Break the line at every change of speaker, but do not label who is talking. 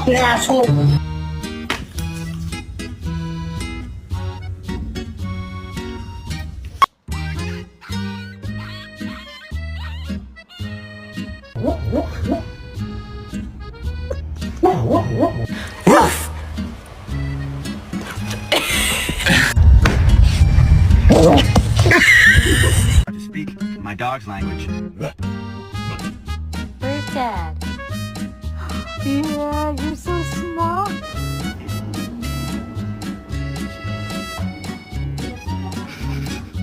fucking asshole.
To speak my dog's language.
Where's Dad? Yeah, you're so smart.